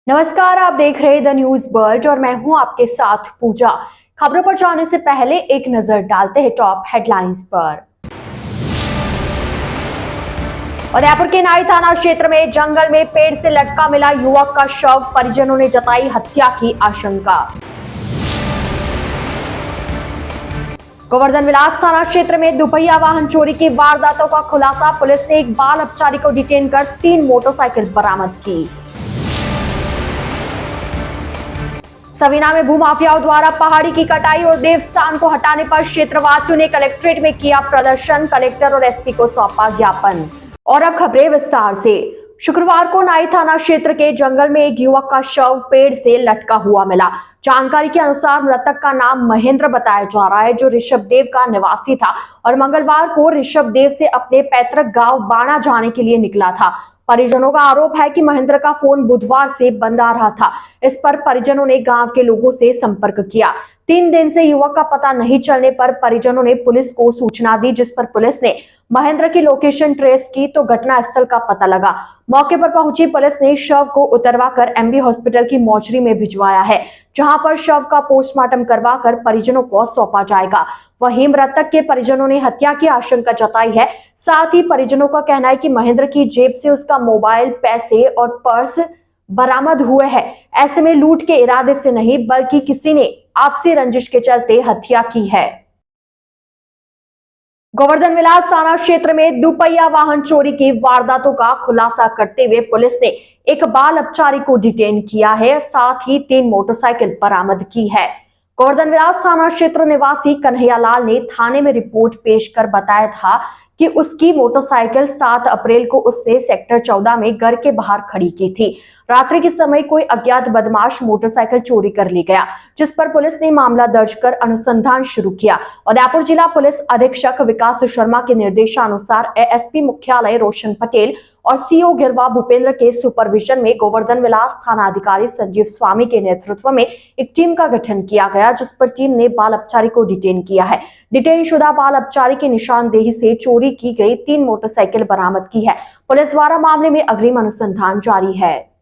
नमस्कार, आप देख रहे हैं द न्यूज वर्ल्ड और मैं हूं आपके साथ पूजा। खबरों पर जाने से पहले एक नजर डालते हैं टॉप हेडलाइंस पर। उदयपुर के नाई थाना क्षेत्र में जंगल में पेड़ से लटका मिला युवक का शव, परिजनों ने जताई हत्या की आशंका। गोवर्धन विलास थाना क्षेत्र में दुपहिया वाहन चोरी की वारदातों का खुलासा, पुलिस ने एक बाल अपचारी को डिटेन कर 3 मोटरसाइकिल बरामद की। सवीना में भूमाफियाओं द्वारा पहाड़ी की कटाई और देवस्थान को हटाने पर क्षेत्रवासियों ने कलेक्ट्रेट में किया प्रदर्शन, कलेक्टर और एसपी को सौंपा ज्ञापन। और अब खबरें विस्तार से। शुक्रवार को नाई थाना क्षेत्र के जंगल में एक युवक का शव पेड़ से लटका हुआ मिला। जानकारी के अनुसार मृतक का नाम महेंद्र बताया जा रहा है, जो ऋषभदेव का निवासी था और मंगलवार को ऋषभदेव से अपने पैतृक गांव बाणा जाने के लिए निकला था। परिजनों का आरोप है कि महेंद्र का फोन बुधवार से बंद आ रहा था। इस पर परिजनों ने गांव के लोगों से संपर्क किया। 3 दिन से युवक का पता नहीं चलने पर परिजनों ने पुलिस को सूचना दी, जिस पर पुलिस ने महेंद्र की लोकेशन ट्रेस की तो घटनास्थल का पता लगा। मौके पर पहुंची पुलिस ने शव को उतरवाकर एमबी हॉस्पिटल की मोर्चरी में भिजवाया है, जहां पर शव का पोस्टमार्टम करवाकर परिजनों को सौंपा जाएगा। वहीं मृतक के परिजनों ने हत्या की आशंका जताई है। साथ ही परिजनों का कहना है कि महेंद्र की जेब से उसका मोबाइल, पैसे और पर्स बरामद हुए हैं। ऐसे में लूट के इरादे से नहीं, बल्कि किसी ने आपसी रंजिश के चलते हत्या की है। गोवर्धन विलास थाना क्षेत्र में दुपहिया वाहन चोरी की वारदातों का खुलासा करते हुए पुलिस ने एक बाल अपचारी को डिटेन किया है, साथ ही 3 मोटरसाइकिल बरामद की है। गोवर्धन विलास थाना क्षेत्र निवासी कन्हैयालाल ने थाने में रिपोर्ट पेश कर बताया था कि उसकी मोटरसाइकिल 7 अप्रैल को उसने सेक्टर 14 में घर के बाहर खड़ी की थी। रात्रि के समय कोई अज्ञात बदमाश मोटरसाइकिल चोरी कर ले गया, जिस पर पुलिस ने मामला दर्ज कर अनुसंधान शुरू किया। उदयपुर जिला पुलिस अधीक्षक विकास शर्मा के निर्देशानुसार एएसपी मुख्यालय रोशन पटेल और सीओ गिरवा भूपेंद्र के सुपरविजन में गोवर्धन विलास थाना अधिकारी संजीव स्वामी के नेतृत्व में एक टीम का गठन किया गया, जिस पर टीम ने बाल अपचारी को डिटेन किया है। डिटेन शुदा बाल अपचारी की निशानदेही से चोरी की गई 3 मोटरसाइकिल बरामद की है। पुलिस द्वारा मामले में अग्रिम अनुसंधान जारी है।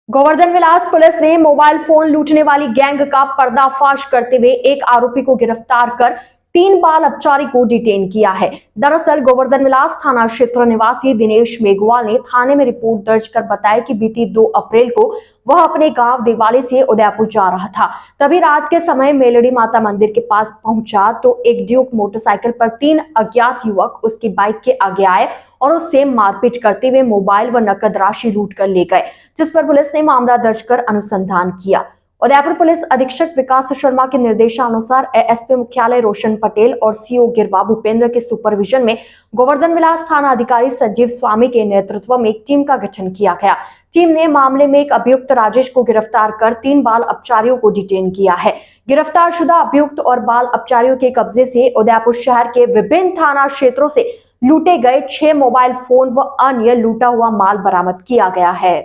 गोवर्धन विलास पुलिस ने मोबाइल फोन लूटने वाली गैंग का पर्दाफाश करते हुए एक आरोपी को गिरफ्तार कर 3 बाल अपचारी को डिटेन किया है। दरअसल गोवर्धन विलास थाना क्षेत्र निवासी दिनेश मेघवाल ने थाने में रिपोर्ट दर्ज कर बताया कि बीती 2 अप्रैल को वह अपने गांव दिवाली से उदयपुर जा रहा था। तभी रात के समय मेलड़ी माता मंदिर के पास पहुंचा तो एक ड्यूक मोटरसाइकिल पर 3 अज्ञात युवक उसकी बाइक के आगे आए और उससे मारपीट करते हुए मोबाइल व नकद राशि लूट कर ले गए, जिस पर पुलिस ने मामला दर्ज कर अनुसंधान किया। उदयपुर पुलिस अधीक्षक विकास शर्मा के निर्देशानुसार एएसपी मुख्यालय रोशन पटेल और सीओ गिरवा भूपेंद्र के सुपरविजन में गोवर्धन विलास थाना अधिकारी संजीव स्वामी के नेतृत्व में एक टीम का गठन किया गया। टीम ने मामले में एक अभियुक्त राजेश को गिरफ्तार कर 3 बाल अपचारियों को डिटेन किया है। गिरफ्तार शुदा अभियुक्त और बाल अपचारियों के कब्जे से उदयपुर शहर के विभिन्न थाना क्षेत्रों से लूटे गए 6 मोबाइल फोन व अन्य लूटा हुआ माल बरामद किया गया है।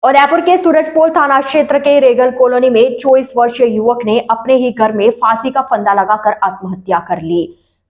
उदयपुर के सूरजपोल थाना क्षेत्र के रेगल कॉलोनी में 24 वर्षीय युवक ने अपने ही घर में फांसी का फंदा लगाकर आत्महत्या कर ली।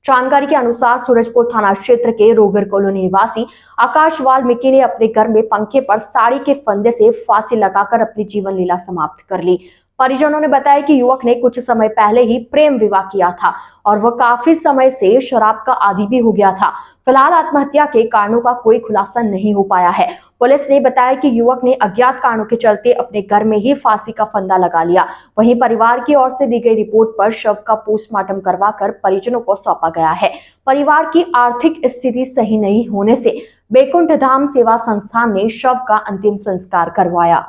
जानकारी के अनुसार सूरजपोल थाना क्षेत्र के रोगर कॉलोनी निवासी आकाश वाल्मीकि ने अपने घर में पंखे पर साड़ी के फंदे से फांसी लगाकर अपनी जीवन लीला समाप्त कर ली। परिजनों ने बताया कि युवक ने कुछ समय पहले ही प्रेम विवाह किया था और वह काफी समय से शराब का आदी भी हो गया था। फिलहाल आत्महत्या के कारणों का कोई खुलासा नहीं हो पाया है। पुलिस ने बताया कि युवक ने अज्ञात कारणों के चलते अपने घर में ही फांसी का फंदा लगा लिया। वहीं परिवार की ओर से दी गई रिपोर्ट पर शव का पोस्टमार्टम करवाकर परिजनों को सौंपा गया है। परिवार की आर्थिक स्थिति सही नहीं होने से बैकुंठ धाम सेवा संस्थान ने शव का अंतिम संस्कार करवाया।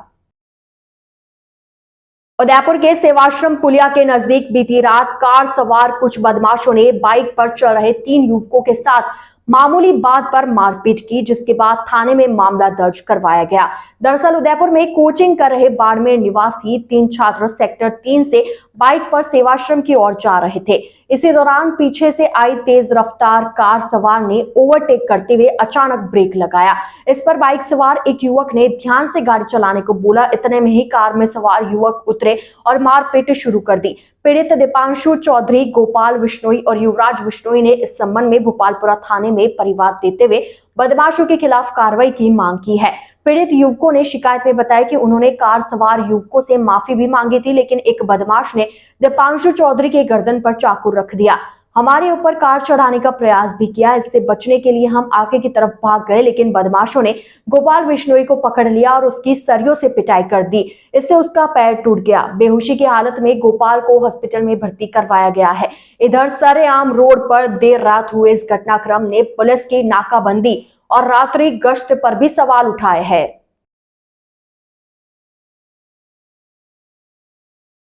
उदयपुर के सेवाश्रम पुलिया के नजदीक बीती रात कार सवार कुछ बदमाशों ने बाइक पर चल रहे 3 युवकों के साथ मामूली बात पर मारपीट की, जिसके बाद थाने में मामला दर्ज करवाया गया। दरअसल उदयपुर में कोचिंग कर रहे बाड़मेर निवासी 3 छात्र सेक्टर 3 से बाइक पर सेवाश्रम की ओर जा रहे थे। इसी दौरान पीछे से आई तेज रफ्तार कार सवार ने ओवरटेक करते हुए अचानक ब्रेक लगाया। इस पर बाइक सवार एक युवक ने ध्यान से गाड़ी चलाने को बोला। इतने में ही कार में सवार युवक उतरे और मारपीट शुरू कर दी। पीड़ित दीपांशु चौधरी, गोपाल बिश्नोई और युवराज बिश्नोई ने इस संबंध में भोपालपुरा थाने में परिवाद देते हुए बदमाशों के खिलाफ कार्रवाई की मांग की है। पीड़ित युवकों ने शिकायत में बताया कि उन्होंने कार सवार युवकों से माफी भी मांगी थी, लेकिन एक बदमाश ने दीपांशु चौधरी के गर्दन पर चाकू रख दिया। हमारे ऊपर कार चढ़ाने का प्रयास भी किया। इससे बचने के लिए हम आगे की तरफ भाग गए, लेकिन बदमाशों ने गोपाल बिश्नोई को पकड़ लिया और उसकी सरियों से पिटाई कर दी। इससे उसका पैर टूट गया। बेहोशी की हालत में गोपाल को हॉस्पिटल में भर्ती करवाया गया है। इधर सरेआम रोड पर देर रात हुए इस घटनाक्रम ने पुलिस की नाकाबंदी और रात्रि गश्त पर भी सवाल उठाए हैं।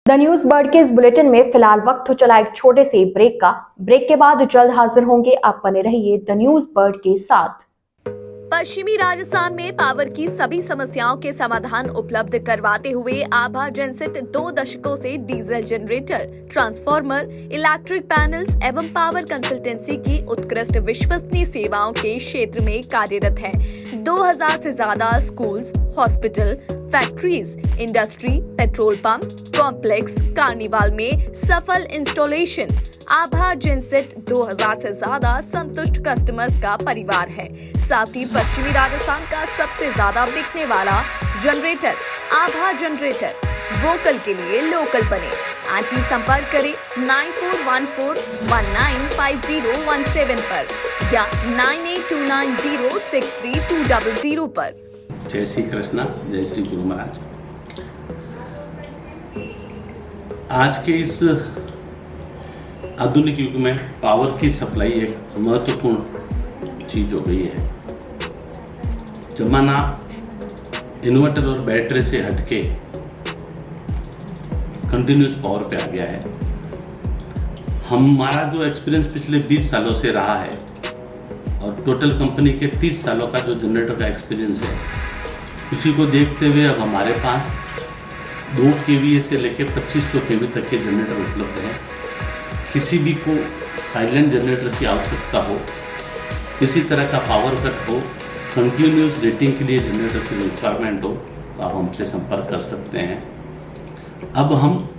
द न्यूज बर्ड के इस बुलेटिन में फिलहाल वक्त हो चला एक छोटे से ब्रेक का। ब्रेक के बाद जल्द हाजिर होंगे। आप बने रहिए द न्यूज बर्ड के साथ। पश्चिमी राजस्थान में पावर की सभी समस्याओं के समाधान उपलब्ध करवाते हुए आभा जनसेट 2 दशकों से diesel generator, transformer, electric panels एवं पावर कंसल्टेंसी की उत्कृष्ट विश्वसनीय सेवाओं के क्षेत्र में कार्यरत है। 2000 से ज्यादा schools, hospital, factories, industry, petrol pump, complex, carnival में सफल इंस्टॉलेशन। आभा जनसेट 2000 से ज्यादा संतुष्ट कस्टमर्स का परिवार है। साथ ही पश्चिमी राजस्थान का सबसे ज्यादा बिकने वाला जनरेटर आभा जनरेटर। वोकल के लिए लोकल बने। आज ही संपर्क करें 9414195017 पर या 9829063200 पर। जय श्री कृष्णा, जय श्री गुरु महाराज। आज के इस आधुनिक युग में पावर की सप्लाई एक महत्वपूर्ण चीज हो गई है। जमाना इन्वर्टर और बैटरी से हटके कंटिन्यूस पावर पे आ गया है। हमारा जो एक्सपीरियंस पिछले 20 सालों से रहा है और टोटल कंपनी के 30 सालों का जो जनरेटर का एक्सपीरियंस है, उसी को देखते हुए अब हमारे पास 2 kVA से लेकर 2500 kV तक के जनरेटर उपलब्ध हैं। किसी भी को साइलेंट जनरेटर की आवश्यकता हो, किसी तरह का पावर कट हो, कंटिन्यूस रेटिंग के लिए जनरेटर की रिक्वायरमेंट हो, तो आप हमसे संपर्क कर सकते हैं। अब हम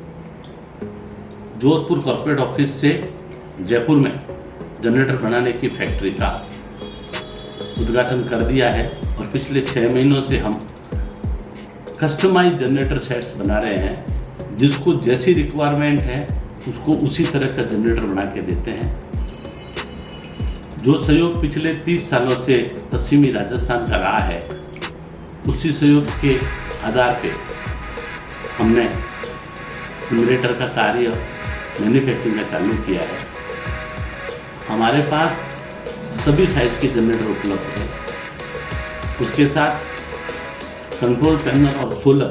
जोधपुर कॉर्पोरेट ऑफिस से जयपुर में जनरेटर बनाने की फैक्ट्री का उद्घाटन कर दिया है और पिछले 6 महीनों से हम कस्टमाइज जनरेटर सेट्स बना रहे हैं। जिसको जैसी रिक्वायरमेंट है उसको उसी तरह का जनरेटर बना के देते हैं। जो सहयोग पिछले 30 सालों से पश्चिमी राजस्थान का रहा है, उसी सहयोग के आधार पे हमने जनरेटर का कार्य मैन्युफैक्चरिंग का चालू किया है। हमारे पास सभी साइज के जनरेटर उपलब्ध है। उसके साथ कंट्रोल पैनल और सोलर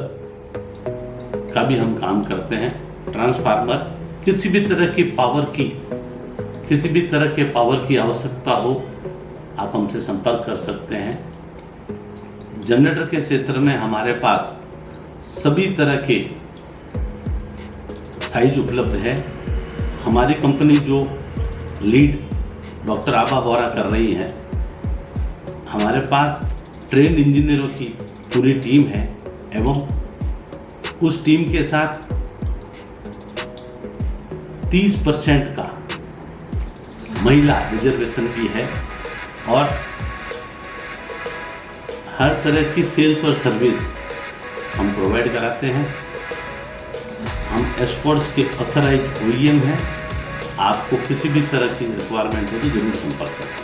का भी हम काम करते हैं। ट्रांसफार्मर, किसी भी तरह के पावर की आवश्यकता हो, आप हमसे संपर्क कर सकते हैं। जनरेटर के क्षेत्र में हमारे पास सभी तरह के साइज उपलब्ध है। हमारी कंपनी जो लीड डॉक्टर आभा बोरा कर रही है, हमारे पास ट्रेन इंजीनियरों की पूरी टीम है एवं उस टीम के साथ 30% का महिला रिजर्वेशन भी है और हर तरह की सेल्स और सर्विस हम प्रोवाइड कराते हैं। हम एस्कॉर्ट्स के ऑथराइज OEM हैं। आपको किसी भी तरह की रिक्वायरमेंट हो तो जरूर संपर्क करें।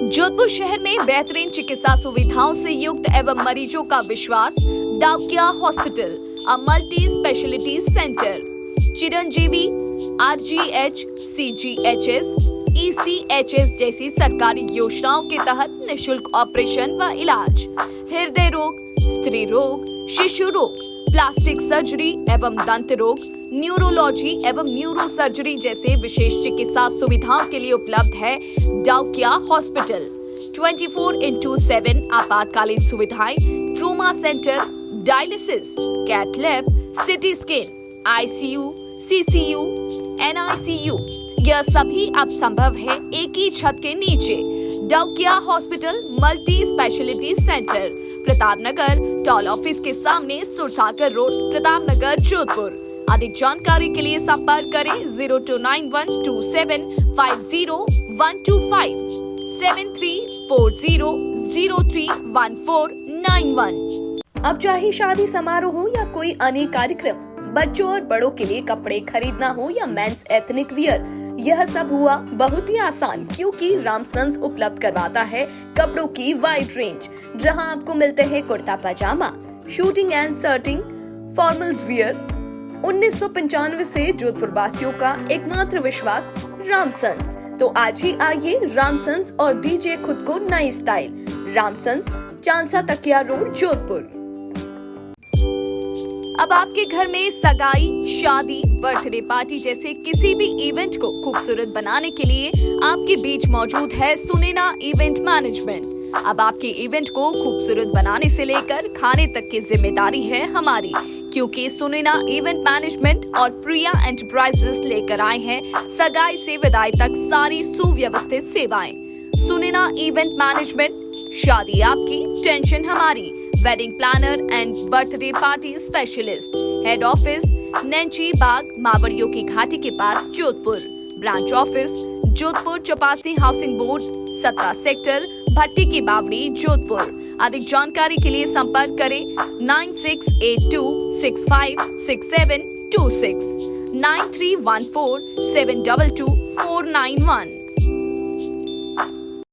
जोधपुर शहर में बेहतरीन चिकित्सा सुविधाओं से युक्त एवं मरीजों का विश्वास Daukiya hospital, a multi speciality centre. Chiranjeevi, RGH, CGHS, ECHS जैसी सरकारी योजनाओं के तहत निशुल्क ऑपरेशन व इलाज, हृदय रोग, स्त्री रोग, शिशु रोग, प्लास्टिक सर्जरी एवं दंत रोग, न्यूरोलॉजी एवं न्यूरो सर्जरी जैसे विशेष चिकित्सा सुविधाओं के लिए उपलब्ध है डाउकिया हॉस्पिटल। 24/7 आपातकालीन सुविधाएं, trauma centre, dialysis, cath lab, CT scan, ICU, CCU, NICU, यह सभी अब संभव है एक ही छत के नीचे। Dawkiya hospital multi speciality centre, Pratapnagar, toll office के सामने, सुरसागर रोड, प्रतापनगर, जोधपुर। अधिक जानकारी के लिए संपर्क करें 0291275012 7340031491। अब चाहे शादी समारोह हो या कोई अन्य कार्यक्रम, बच्चों और बड़ों के लिए कपड़े खरीदना हो या मेंस एथनिक वियर, यह सब हुआ बहुत ही आसान, क्योंकि रामसन्स उपलब्ध करवाता है कपड़ों की वाइड रेंज, जहां आपको मिलते हैं kurta pajama, suiting and shirting, formals wear. 1995 से जोधपुर वासियों का एकमात्र विश्वास रामसन्स। तो आज ही आइए रामसन्स और दीजिए खुद को नई स्टाइल। रामसन्स, चांसा तकिया रोड, जोधपुर। अब आपके घर में सगाई, शादी, बर्थडे पार्टी जैसे किसी भी इवेंट को खूबसूरत बनाने के लिए आपके बीच मौजूद है सुनैना इवेंट मैनेजमेंट। अब आपके इवेंट को खूबसूरत बनाने से लेकर खाने तक की जिम्मेदारी है हमारी, क्योंकि सुनैना इवेंट मैनेजमेंट और प्रिया एंटरप्राइजेस लेकर आए हैं सगाई से विदाई तक सारी सुव्यवस्थित सेवाएं। सुनैना इवेंट मैनेजमेंट, शादी आपकी, टेंशन हमारी। Wedding planner and birthday party specialist. Head office Nainchi Bagh, मावड़ियों की घाटी के पास, Jodhpur. Branch office Jodhpur, Chaupasi housing board, 17 sector, भट्टी की बावड़ी, जोधपुर। अधिक जानकारी के लिए संपर्क करें 9682656726 9314722491।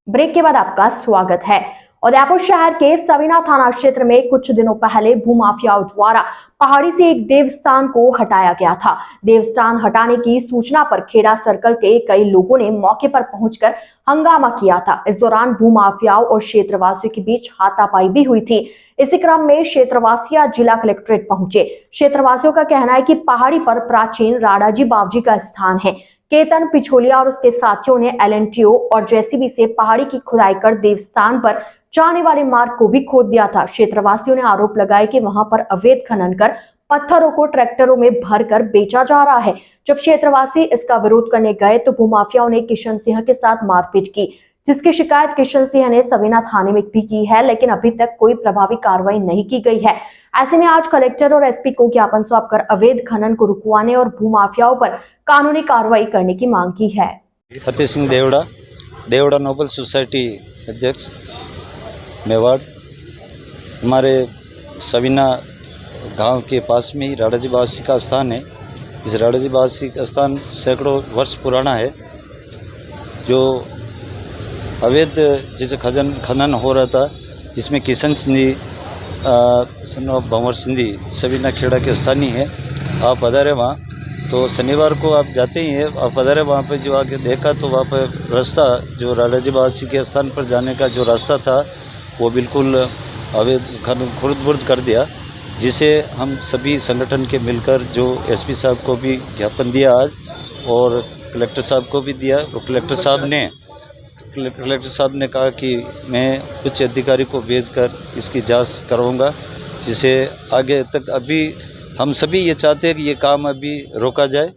ब्रेक के बाद आपका स्वागत है। उदयपुर शहर के सवीना थाना क्षेत्र में कुछ दिनों पहले भूमाफियाओं द्वारा पहाड़ी से एक देवस्थान को हटाया गया था। देवस्थान हटाने की सूचना पर खेड़ा सर्कल के कई लोगों ने मौके पर पहुंचकर हंगामा किया था। इस दौरान भूमाफियाओं और क्षेत्रवासियों के बीच हाथापाई भी हुई थी। इसी क्रम में क्षेत्रवासी जिला कलेक्ट्रेट पहुंचे। क्षेत्रवासियों का कहना है कि पहाड़ी पर प्राचीन राडाजी बावजी का स्थान है। केतन पिछोलिया और उसके साथियों ने LNTO और JCB से पहाड़ी की खुदाई कर देवस्थान पर जाने वाले मार्ग को भी खोद दिया था। क्षेत्रवासियों ने आरोप लगाया कि वहां पर अवैध खनन कर पत्थरों को ट्रैक्टरों में भरकर बेचा जा रहा है। जब क्षेत्रवासी इसका विरोध करने गए तो भूमाफियाओं ने किशन सिंह के साथ मारपीट की, जिसकी शिकायत किशन सिंह ने सवीना थाने में भी की है, लेकिन अभी तक कोई प्रभावी कार्रवाई नहीं की गई है। ऐसे में आज कलेक्टर और SP को ज्ञापन सौंपकर अवैध खनन को रुकवाने और भूमाफियाओं पर कानूनी कार्रवाई करने की मांग की है। फतेह सिंह देवड़ा नोबल सोसाइटी अध्यक्ष मेवाड़। हमारे सवीना गांव के पास में ही राडाजी बावजी का स्थान है। इस राडाजी बावजी का स्थान सैकड़ों वर्ष पुराना है, जो अवैध जैसे खनन हो रहा था, जिसमें किशन सिंधी, भंवर सिंधी सवीना खेड़ा के स्थानीय है। आप पधारे वहाँ, तो शनिवार को आप जाते ही हैं, आप पधारे वहाँ पे जो आके देखा तो वहाँ पर रास्ता जो राडाजी बावजी के स्थान पर जाने का जो रास्ता था वो बिल्कुल अवैध खुर्द-बुर्द कर दिया, जिसे हम सभी संगठन के मिलकर जो SP साहब को भी ज्ञापन दिया आज और कलेक्टर साहब को भी दिया। और कलेक्टर साहब ने कहा कि मैं उच्च अधिकारी को भेजकर इसकी जांच करवाऊंगा, जिसे आगे तक अभी हम सभी ये चाहते हैं कि ये काम अभी रोका जाए,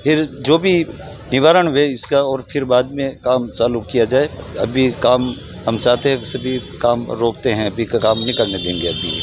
फिर जो भी निवारण हुए इसका और फिर बाद में काम चालू किया जाए। अभी काम हम चाहते हैं कि सभी काम रोकते हैं, अभी का काम नहीं करने देंगे। अभी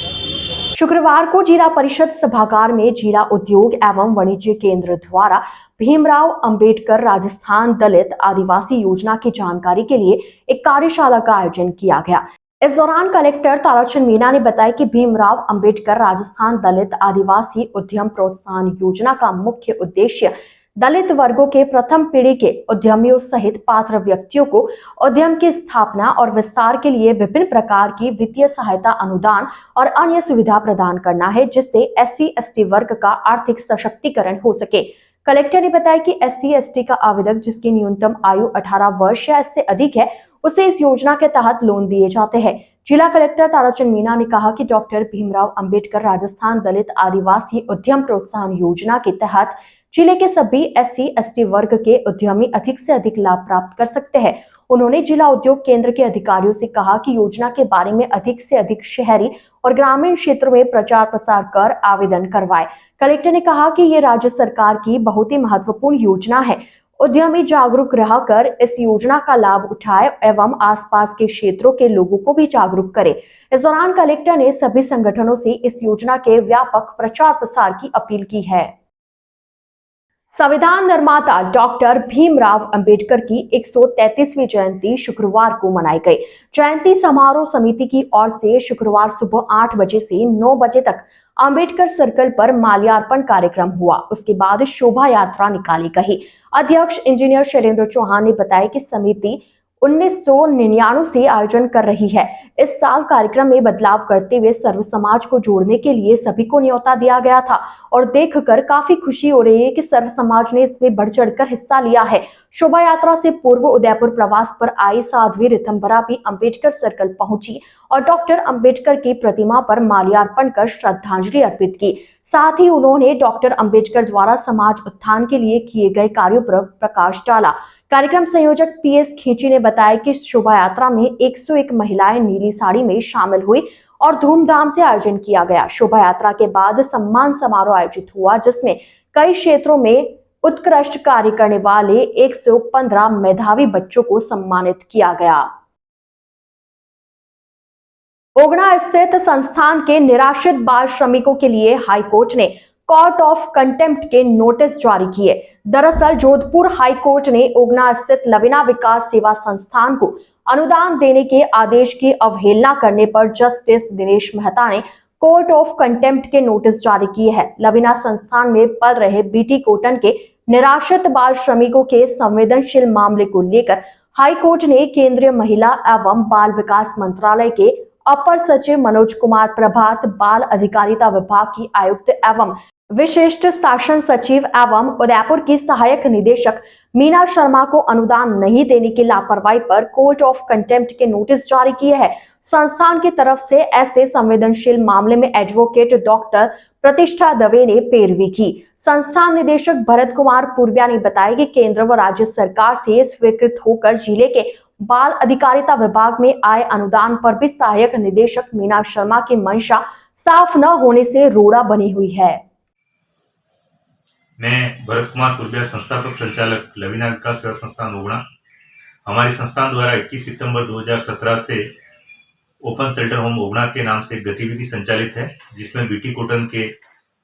शुक्रवार को जिला परिषद सभागार में जिला उद्योग एवं वाणिज्य केंद्र द्वारा भीमराव अंबेडकर राजस्थान दलित आदिवासी योजना की जानकारी के लिए एक कार्यशाला का आयोजन किया गया। इस दौरान कलेक्टर ताराचंद मीणा ने बताया कि भीमराव अंबेडकर राजस्थान दलित आदिवासी उद्यम प्रोत्साहन योजना का मुख्य उद्देश्य दलित वर्गों के प्रथम पीढ़ी के उद्यमियों सहित पात्र व्यक्तियों को उद्यम की स्थापना और विस्तार के लिए विभिन्न प्रकार की वित्तीय सहायता, अनुदान और अन्य सुविधा प्रदान करना है, जिससे SC/ST वर्ग का आर्थिक सशक्तिकरण हो सके। कलेक्टर ने बताया कि SC/ST का आवेदक जिसकी न्यूनतम आयु 18 वर्ष या इससे अधिक है, उसे इस योजना के तहत लोन दिए जाते हैं। जिला कलेक्टर ताराचंद मीणा ने कहा कि डॉक्टर भीमराव अंबेडकर राजस्थान दलित आदिवासी उद्यम प्रोत्साहन योजना के तहत जिले के सभी SC/ST वर्ग के उद्यमी अधिक से अधिक लाभ प्राप्त कर सकते हैं। उन्होंने जिला उद्योग केंद्र के अधिकारियों से कहा कि योजना के बारे में अधिक से अधिक शहरी और ग्रामीण क्षेत्रों में प्रचार प्रसार कर आवेदन करवाएं। कलेक्टर ने कहा कि ये राज्य सरकार की बहुत ही महत्वपूर्ण योजना है। उद्यमी जागरूक रहकर इस योजना का लाभ उठाए एवं आसपास के क्षेत्रों के लोगों को भी जागरूक करे। इस दौरान कलेक्टर ने सभी संगठनों से इस योजना के व्यापक प्रचार प्रसार की अपील की है। संविधान निर्माता डॉक्टर भीमराव अंबेडकर की 133वीं जयंती शुक्रवार को मनाई गई। जयंती समारोह समिति की ओर से शुक्रवार सुबह 8 बजे से 9 बजे तक अंबेडकर सर्कल पर माल्यार्पण कार्यक्रम हुआ। उसके बाद शोभा यात्रा निकाली गई। अध्यक्ष इंजीनियर शैलेंद्र चौहान ने बताया कि समिति 1999 से आयोजन कर रही है। इस साल कार्यक्रम में बदलाव करते हुए सर्व समाज को जोड़ने के लिए सभी को न्योता दिया गया था और देखकर काफी खुशी हो रही है कि सर्व समाज ने इसमें बढ़ चढ़कर हिस्सा लिया है। शोभा यात्रा से पूर्व उदयपुर प्रवास पर आई साध्वी रितंबरा भी अंबेडकर सर्कल पहुंची और डॉक्टर अंबेडकर की प्रतिमा पर माल्यार्पण कर श्रद्धांजलि अर्पित की। साथ ही उन्होंने डॉक्टर अंबेडकर द्वारा समाज उत्थान के लिए किए गए कार्यों पर प्रकाश डाला। कार्यक्रम संयोजक पीएस खींची ने बताया कि शोभा यात्रा में 101 महिलाएं नीली साड़ी में शामिल हुई और धूमधाम से आयोजन किया गया। शोभा यात्रा के बाद सम्मान समारोह आयोजित हुआ, जिसमें कई क्षेत्रों में उत्कृष्ट कार्य करने वाले 115 मेधावी बच्चों को सम्मानित किया गया। ओगना स्थित संस्थान के निराश्रित बाल श्रमिकों के लिए हाईकोर्ट ने कोर्ट ऑफ कंटेम्प्ट के नोटिस जारी किए। दरअसल जोधपुर हाईकोर्ट ने ओगना स्थित लवीना विकास सेवा संस्थान को अनुदान देने के आदेश की अवहेलना करने पर जस्टिस दिनेश मेहता ने कोर्ट ऑफ कंटेम्प्ट के नोटिस जारी किए हैं। लवीना संस्थान में पल रहे बीटी कॉटन के निराश्रित बाल श्रमिकों के संवेदनशील मामले को लेकर हाईकोर्ट ने केंद्रीय महिला एवं बाल विकास मंत्रालय के अपर सचिव मनोज कुमार प्रभात, बाल अधिकारिता विभाग की आयुक्त एवं विशिष्ट शासन सचिव एवं उदयपुर की सहायक निदेशक मीना शर्मा को अनुदान नहीं देने की लापरवाही पर कोर्ट ऑफ कंटेम्प्ट के नोटिस जारी किए हैं। संस्थान की तरफ से ऐसे संवेदनशील मामले में एडवोकेट डॉक्टर प्रतिष्ठा दवे ने पैरवी की। संस्थान निदेशक भरत कुमार पूर्विया ने बताया कि केंद्र व राज्य सरकार से स्वीकृत होकर जिले के बाल अधिकारिता विभाग में आए अनुदान पर भी सहायक निदेशक मीना शर्मा की मंशा साफ न होने से रोड़ा बनी हुई है। मैं भरत कुमार पूर्विया, संस्थापक संचालक लवीना विकास सेवा संस्थान ओगना। हमारी संस्थान द्वारा 21 सितंबर 2017 से ओपन शेल्टर होम ओगना के नाम से एक गतिविधि संचालित है, जिसमें बीटी कॉटन के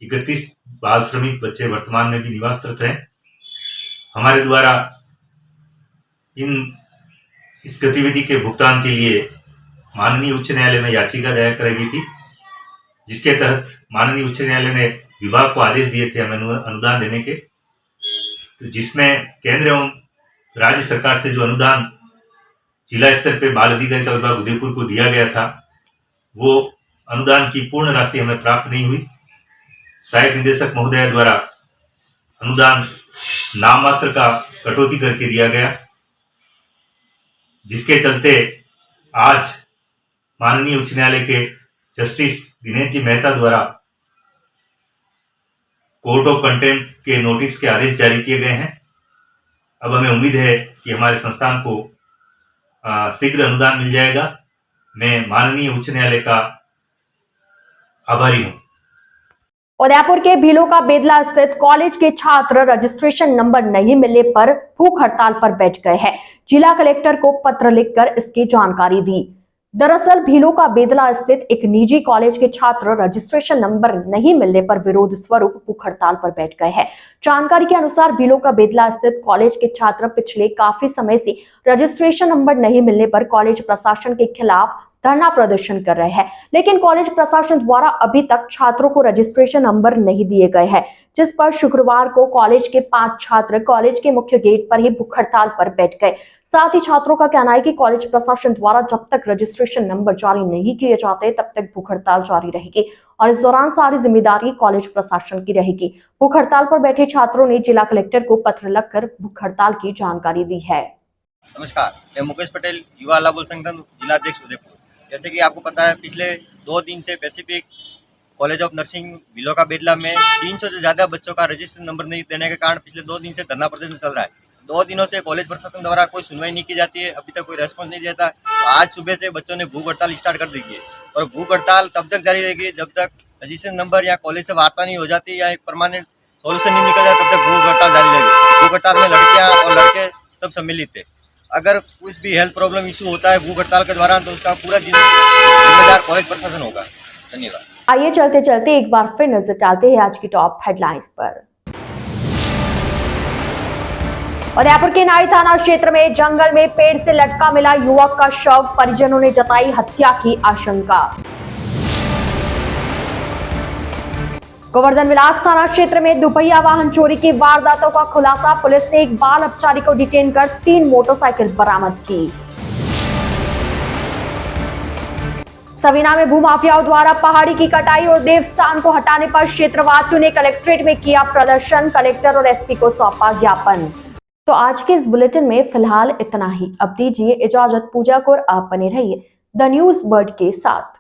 31 बाल श्रमिक बच्चे वर्तमान में भी निवासरत हैं। हमारे द्वारा इस गतिविधि के भुगतान के लिए माननीय उच्च न्यायालय में याचिका दायर कराई गई थी, जिसके तहत माननीय उच्च न्यायालय ने विभाग को आदेश दिए थे हमें अनुदान देने के। तो जिसमें केंद्र एवं राज्य सरकार से जो अनुदान जिला स्तर पे बाल अधिकारिता विभाग उदयपुर को दिया गया था, वो अनुदान की पूर्ण राशि हमें प्राप्त नहीं हुई। सहायक निदेशक महोदय द्वारा अनुदान नाम मात्र का कटौती करके दिया गया, जिसके चलते आज माननीय उच्च न्यायालय के जस्टिस दिनेश जी मेहता द्वारा कोर्ट ऑफ कंटेम्प्ट के नोटिस के आदेश जारी किए गए हैं। अब हमें उम्मीद है कि हमारे संस्थान को शीघ्र अनुदान मिल जाएगा। मैं माननीय उच्च न्यायालय का आभारी हूं। उदयपुर के भीलों का बेदला स्थित कॉलेज के छात्र रजिस्ट्रेशन नंबर नहीं मिलने पर भूख हड़ताल पर बैठ गए हैं। जिला कलेक्टर को पत्र लिखकर इसकी जानकारी दी। दरअसल भीलों का बेदला स्थित एक निजी कॉलेज के छात्र रजिस्ट्रेशन नंबर नहीं मिलने पर विरोध स्वरूप भूख हड़ताल पर बैठ गए हैं। जानकारी के अनुसार भीलों का बेदला स्थित कॉलेज के छात्र पिछले काफी समय से रजिस्ट्रेशन नंबर नहीं मिलने पर कॉलेज प्रशासन के खिलाफ धरना प्रदर्शन कर रहे हैं, लेकिन कॉलेज प्रशासन द्वारा अभी तक छात्रों को रजिस्ट्रेशन नंबर नहीं दिए गए हैं, जिस पर शुक्रवार को कॉलेज के 5 छात्र कॉलेज के मुख्य गेट पर ही भूख हड़ताल पर बैठ गए। साथ ही छात्रों का कहना है कि कॉलेज प्रशासन द्वारा जब तक रजिस्ट्रेशन नंबर जारी नहीं किए जाते तब तक भूख हड़ताल जारी रहेगी और इस दौरान सारी जिम्मेदारी कॉलेज प्रशासन की रहेगी। भूख हड़ताल पर बैठे छात्रों ने जिला कलेक्टर को पत्र लिखकर भूख हड़ताल की जानकारी दी है। नमस्कार, मैं मुकेश पटेल, युवा लाभ संगठन जिलाध्यक्ष उदयपुर। जैसे कि आपको पता है, पिछले 2 दिन से पैसिफिक कॉलेज ऑफ नर्सिंग भीलों का बेदला में 300 से ज़्यादा बच्चों का रजिस्ट्रेशन नंबर नहीं देने के कारण पिछले 2 दिन से धरना प्रदर्शन चल रहा है। 2 दिनों से कॉलेज प्रशासन द्वारा कोई सुनवाई नहीं की जाती है, अभी तक कोई रेस्पॉन्स नहीं देता। तो आज सुबह से बच्चों ने भूख हड़ताल स्टार्ट कर दी है और भूख हड़ताल तब तक जारी रहेगी जब तक रजिस्ट्रेशन नंबर या कॉलेज से वार्ता नहीं हो जाती या एक परमानेंट सॉल्यूशन नहीं निकल जाए, तब तक भूख हड़ताल जारी रहेगी। भूख हड़ताल में लड़कियां और लड़के सब सम्मिलित थे। अगर कुछ भी हेल्थ प्रॉब्लम इशू होता है भूख हड़ताल के दौरान तो उसका पूरा जिम्मेदार कॉलेज प्रशासन होगा। धन्यवाद। आइए चलते चलते एक बार फिर नजर डालते हैं आज की टॉप हेडलाइंस पर। उदयपुर के नाई थाना क्षेत्र में जंगल में पेड़ से लटका मिला युवक का शव, परिजनों ने जताई हत्या की आशंका। गोवर्धन विलास थाना क्षेत्र में दुपहिया वाहन चोरी की वारदातों का खुलासा, पुलिस ने एक बाल अपचारी को डिटेन कर 3 मोटरसाइकिल बरामद की। सवीना में भूमाफियाओं द्वारा पहाड़ी की कटाई और देवस्थान को हटाने पर क्षेत्रवासियों ने कलेक्ट्रेट में किया प्रदर्शन, कलेक्टर और एसपी को सौंपा ज्ञापन। तो आज के इस बुलेटिन में फिलहाल इतना ही। अब दीजिए इजाजत, पूजा को, आप बने रहिए द न्यूज बर्ड के साथ।